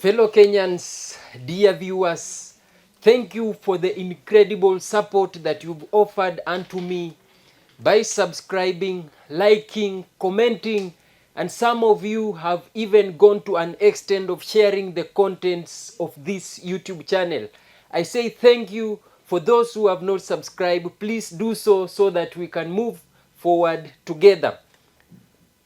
Fellow Kenyans, dear viewers, thank you for the incredible support that you've offered unto me by subscribing, liking, commenting, and some of you have even gone to an extent of sharing the contents of this YouTube channel. I say thank you. For those who have not subscribed, please do so that we can move forward together.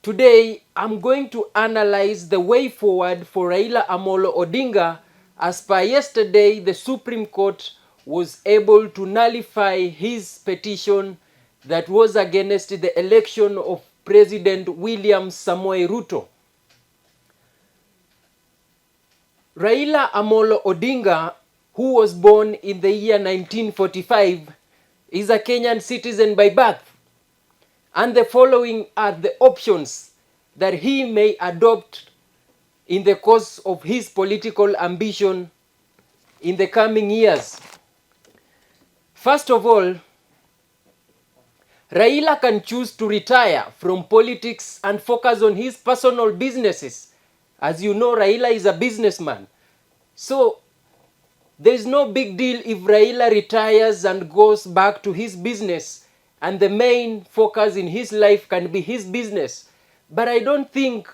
Today, I'm going to analyze the way forward for Raila Amolo Odinga. As per yesterday, the Supreme Court was able to nullify his petition that was against the election of President William Samoei Ruto. Raila Amolo Odinga, who was born in the year 1945, is a Kenyan citizen by birth. And the following are the options that he may adopt in the course of his political ambition in the coming years. First of all, Raila can choose to retire from politics and focus on his personal businesses. As you know, Raila is a businessman. So, there is no big deal if Raila retires and goes back to his business, and the main focus in his life can be his business. But I don't think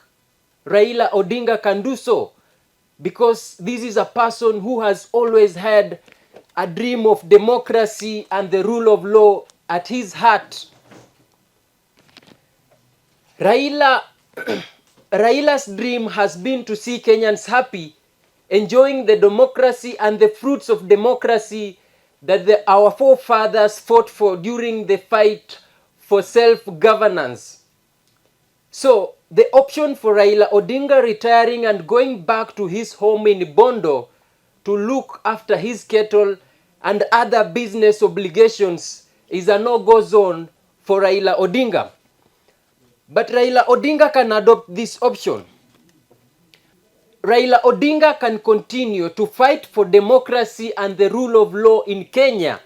Raila Odinga can do so, because this is a person who has always had a dream of democracy and the rule of law at his heart. Raila's dream has been to see Kenyans happy, enjoying the democracy and the fruits of democracy that our forefathers fought for during the fight for self-governance. So, the option for Raila Odinga retiring and going back to his home in Bondo to look after his cattle and other business obligations is a no-go zone for Raila Odinga. But Raila Odinga can adopt this option. Raila Odinga can continue to fight for democracy and the rule of law in Kenya,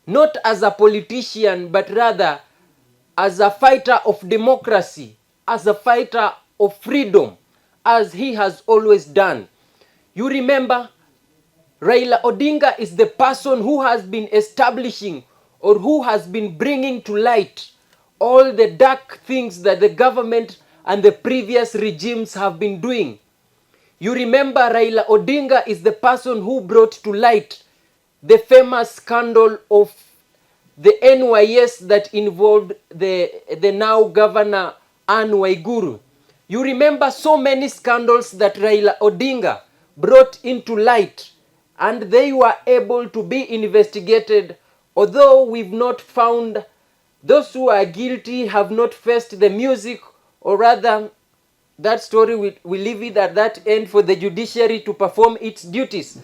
not as a politician, but rather as a fighter of democracy, as a fighter of freedom, as he has always done. You remember, Raila Odinga is the person who has been establishing or who has been bringing to light all the dark things that the government and the previous regimes have been doing. You remember, Raila Odinga is the person who brought to light the famous scandal of the NYS that involved the now governor Anne Waiguru. You remember so many scandals that Raila Odinga brought into light, and they were able to be investigated, although we've not found those who are guilty have not faced the music, or rather that story, we leave it at that end for the judiciary to perform its duties.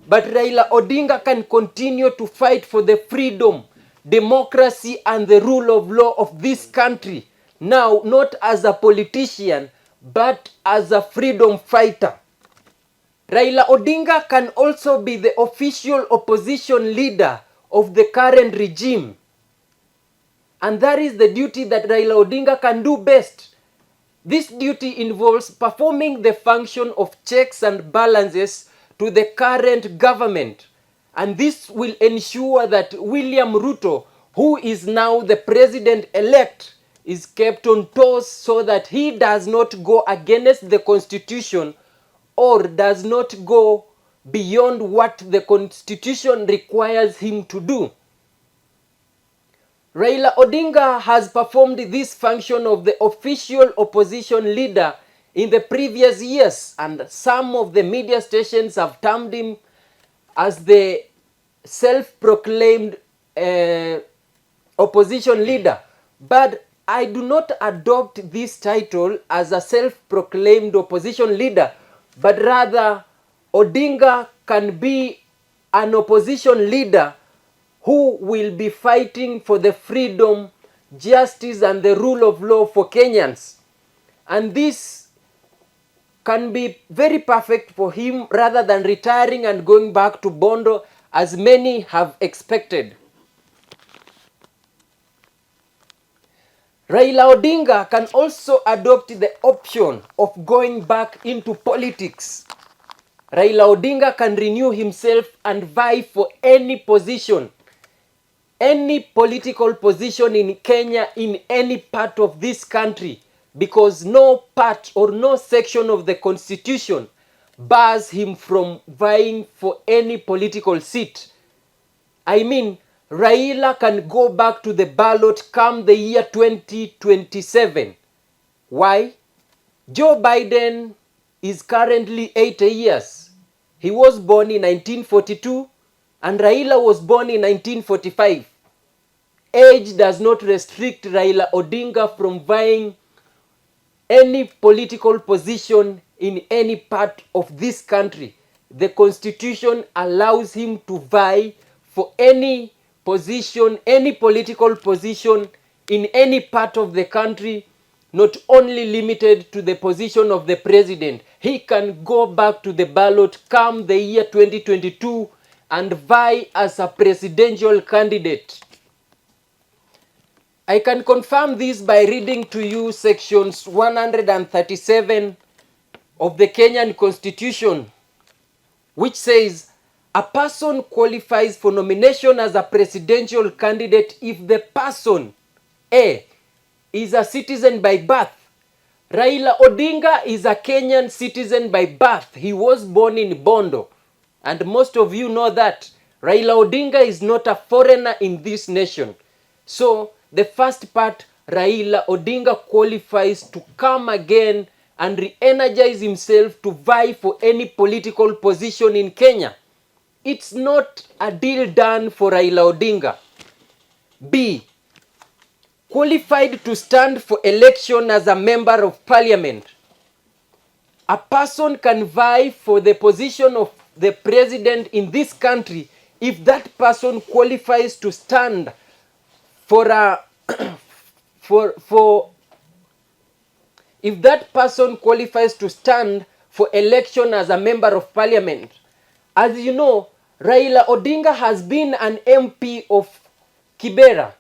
But Raila Odinga can continue to fight for the freedom, democracy, and the rule of law of this country. Now, not as a politician, but as a freedom fighter. Raila Odinga can also be the official opposition leader of the current regime. And that is the duty that Raila Odinga can do best. This duty involves performing the function of checks and balances to the current government. And this will ensure that William Ruto, who is now the president-elect, is kept on toes so that he does not go against the constitution or does not go beyond what the constitution requires him to do. Raila Odinga has performed this function of the official opposition leader in the previous years, and some of the media stations have termed him as the self-proclaimed opposition leader. But I do not adopt this title as a self-proclaimed opposition leader, but rather Odinga can be an opposition leader who will be fighting for the freedom, justice, and the rule of law for Kenyans. And this can be very perfect for him rather than retiring and going back to Bondo as many have expected. Raila Odinga can also adopt the option of going back into politics. Raila Odinga can renew himself and vie for any position, any political position in Kenya, in any part of this country, because no part or no section of the constitution bars him from vying for any political seat. I mean, Raila can go back to the ballot come the year 2027. Why? Joe Biden is currently 80 years. He was born in 1942 and Raila was born in 1945. Age does not restrict Raila Odinga from vying any political position in any part of this country. The constitution allows him to vie for any position, any political position in any part of the country, not only limited to the position of the president. He can go back to the ballot come the year 2022 and vie as a presidential candidate. I can confirm this by reading to you sections 137 of the Kenyan Constitution, which says, a person qualifies for nomination as a presidential candidate if the person, A, is a citizen by birth. Raila Odinga is a Kenyan citizen by birth. He was born in Bondo. And most of you know that. Raila Odinga is not a foreigner in this nation. So, the first part, Raila Odinga qualifies to come again and re-energize himself to vie for any political position in Kenya. It's not a deal done for Raila Odinga. B, qualified to stand for election as a member of parliament. A person can vie for the position of the president in this country if that person qualifies to stand for a if that person qualifies to stand for election as a member of parliament. As you know, Raila Odinga has been an MP of Kibera.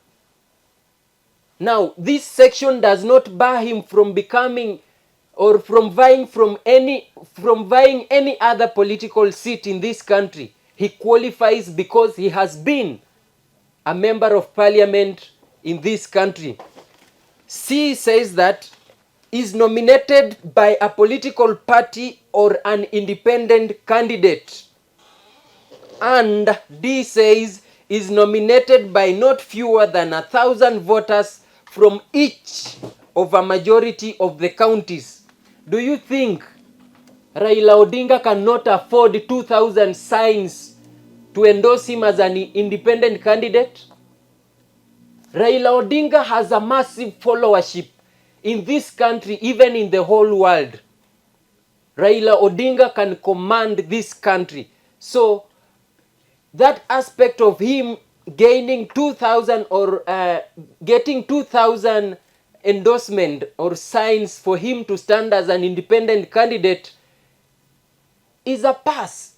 Now, this section does not bar him from becoming or from vying any other political seat in this country. He qualifies because he has been a member of parliament in this country. C says that is nominated by a political party or an independent candidate. And D says is nominated by not fewer than 1,000 voters from each of a majority of the counties. Do you think Raila Odinga cannot afford 2,000 signs to endorse him as an independent candidate? Raila Odinga has a massive followership in this country, even in the whole world. Raila Odinga can command this country. So, that aspect of him gaining 2,000 or getting 2,000 endorsement or signs for him to stand as an independent candidate is a pass.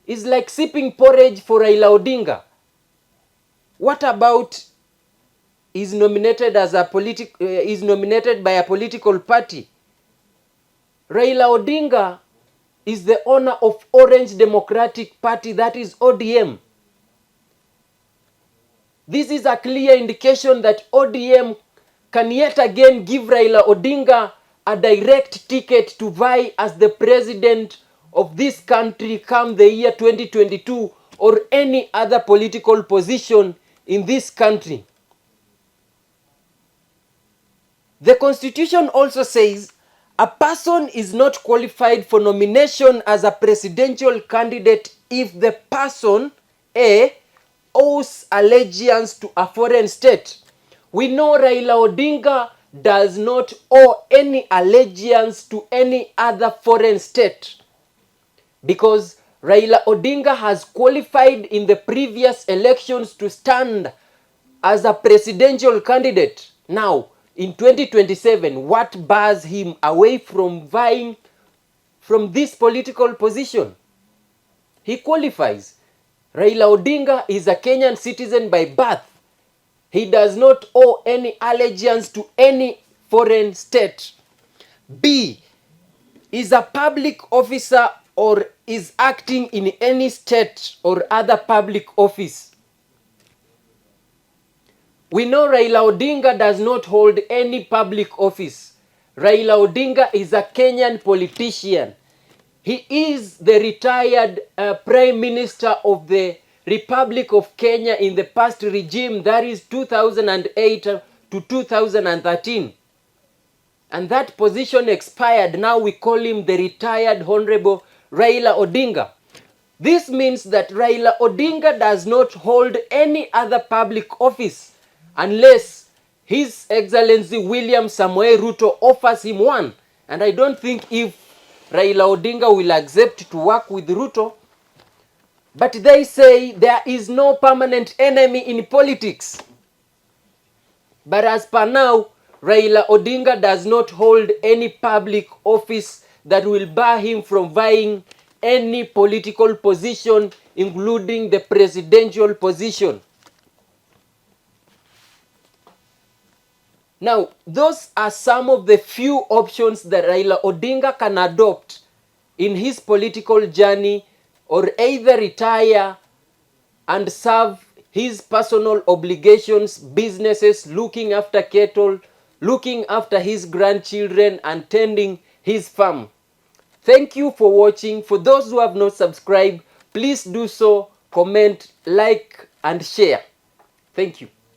It's like sipping porridge for Raila Odinga. What about is nominated by a political party? Raila Odinga is the owner of Orange Democratic Party, that is ODM. This is a clear indication that ODM can yet again give Raila Odinga a direct ticket to vie as the president of this country come the year 2022 or any other political position in this country. The Constitution also says a person is not qualified for nomination as a presidential candidate if the person, A, owes allegiance to a foreign state. We know Raila Odinga does not owe any allegiance to any other foreign state because Raila Odinga has qualified in the previous elections to stand as a presidential candidate. Now, in 2027, what bars him away from vying from this political position? He qualifies. Raila Odinga is a Kenyan citizen by birth. He does not owe any allegiance to any foreign state. B, is a public officer or is acting in any state or other public office. We know Raila Odinga does not hold any public office. Raila Odinga is a Kenyan politician. He is the retired Prime Minister of the Republic of Kenya in the past regime, that is 2008 to 2013. And that position expired. Now we call him the retired Honorable Raila Odinga. This means that Raila Odinga does not hold any other public office unless His Excellency William Samoei Ruto offers him one. And I don't think if Raila Odinga will accept to work with Ruto. But they say there is no permanent enemy in politics. But as per now, Raila Odinga does not hold any public office that will bar him from vying any political position, including the presidential position. Now, those are some of the few options that Raila Odinga can adopt in his political journey, or either retire and serve his personal obligations, businesses, looking after cattle, looking after his grandchildren, and tending his farm. Thank you for watching. For those who have not subscribed, please do so, comment, like, and share. Thank you.